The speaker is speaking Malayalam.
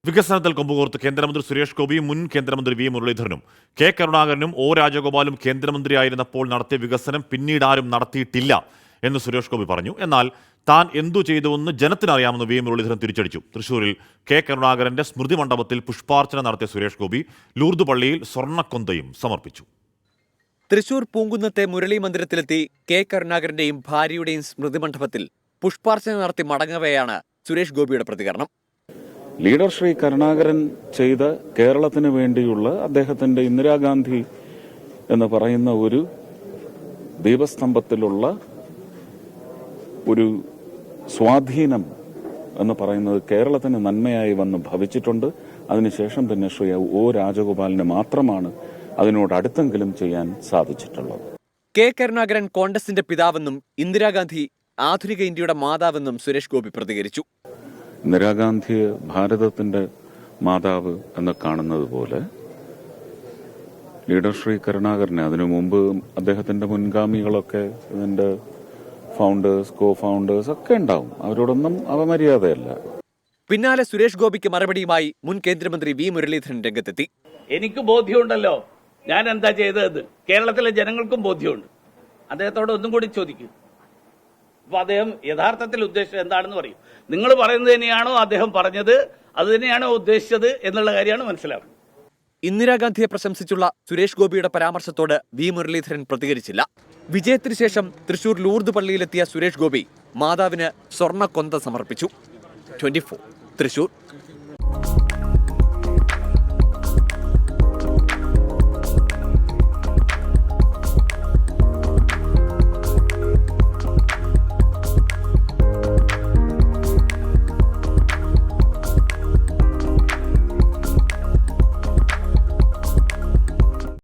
വികസനത്തിൽ കൊമ്പുകോർത്ത് കേന്ദ്രമന്ത്രി സുരേഷ് ഗോപിയും മുൻ കേന്ദ്രമന്ത്രി വി മുരളീധരനും കെ കരുണാകരനും ഒ രാജഗോപാലും കേന്ദ്രമന്ത്രിയായിരുന്നപ്പോൾ നടത്തിയ വികസനം പിന്നീട് ആരും നടത്തിയിട്ടില്ല എന്ന് സുരേഷ് ഗോപി പറഞ്ഞു. എന്നാൽ താൻ എന്തു ചെയ്തുവെന്ന് ജനത്തിനറിയാമെന്ന് വി മുരളീധരൻ തിരിച്ചടിച്ചു. തൃശൂരിൽ കെ കരുണാകരന്റെ സ്മൃതി മണ്ഡപത്തിൽ പുഷ്പാർച്ചന നടത്തിയ സുരേഷ് ഗോപി ലൂർദ് പള്ളിയിൽ സ്വർണ്ണക്കൊന്തയും സമർപ്പിച്ചു. തൃശൂർ പൂങ്കുന്നത്തെ മുരളി മന്ദിരത്തിലെത്തി കെ കരുണാകരന്റെയും ഭാര്യയുടെയും സ്മൃതി മണ്ഡപത്തിൽ പുഷ്പാർച്ചന നടത്തി മടങ്ങവെയാണ് സുരേഷ് ഗോപിയുടെ പ്രതികരണം. ലീഡർ ശ്രീ കരുണാകരൻ ചെയ്ത കേരളത്തിന് വേണ്ടിയുള്ള അദ്ദേഹത്തിന്റെ ഇന്ദിരാഗാന്ധി എന്ന് പറയുന്ന ഒരു ദീപസ്തംഭത്തിലുള്ള ഒരു സ്വാധീനം എന്ന് പറയുന്നത് കേരളത്തിന് നന്മയായി വന്ന് ഭവിച്ചിട്ടുണ്ട്. അതിനുശേഷം പിന്നെ ശ്രീ ഒ രാജഗോപാലിന് മാത്രമാണ് അതിനോട് അടുത്തെങ്കിലും ചെയ്യാൻ സാധിച്ചിട്ടുള്ളത്. കെ കരുണാകരൻ കോൺഗ്രസിന്റെ പിതാവെന്നും ഇന്ദിരാഗാന്ധി ആധുനിക ഇന്ത്യയുടെ മാതാവെന്നും സുരേഷ് ഗോപി പ്രതികരിച്ചു. ഇന്ദിരാഗാന്ധിയെ ഭാരതത്തിന്റെ മാതാവ് എന്ന് കാണുന്നത് പോലെ ലീഡർ ശ്രീ കരുണാകരനെ അതിനു മുമ്പ് അദ്ദേഹത്തിന്റെ മുൻഗാമികളൊക്കെ ഇതിന്റെ ഫൗണ്ടേഴ്സ് കോ ഫൗണ്ടേഴ്സ് ഒക്കെ ഉണ്ടാവും. അവരോടൊന്നും അപമര്യാദയല്ല. പിന്നാലെ സുരേഷ് ഗോപിക്ക് മറുപടിയുമായി മുൻ കേന്ദ്രമന്ത്രി വി മുരളീധരൻ രംഗത്തെത്തി. എനിക്ക് ബോധ്യമുണ്ടല്ലോ ഞാൻ എന്താ ചെയ്തത്. കേരളത്തിലെ ജനങ്ങൾക്കും ബോധ്യമുണ്ട്. അദ്ദേഹത്തോട് ഒന്നും കൂടി ചോദിക്കും. അപ്പൊ അദ്ദേഹം യഥാർത്ഥത്തിൽ ഉദ്ദേശിച്ചത് എന്താണെന്ന് പറയും. നിങ്ങൾ പറയുന്നത് തന്നെയാണോ അദ്ദേഹം പറഞ്ഞത്, അത് തന്നെയാണോ ഉദ്ദേശിച്ചത് എന്നുള്ള കാര്യമാണ് മനസ്സിലാവുന്നത്. ഇന്ദിരാഗാന്ധിയെ പ്രശംസിച്ചുള്ള സുരേഷ് ഗോപിയുടെ പരാമർശത്തോട് വി മുരളീധരൻ പ്രതികരിച്ചില്ല. വിജയത്തിനു ശേഷം തൃശൂർ ലൂർദ് പള്ളിയിലെത്തിയ സുരേഷ് ഗോപി മാതാവിന് സ്വർണ്ണക്കൊന്ത സമർപ്പിച്ചു. 24 തൃശൂർ.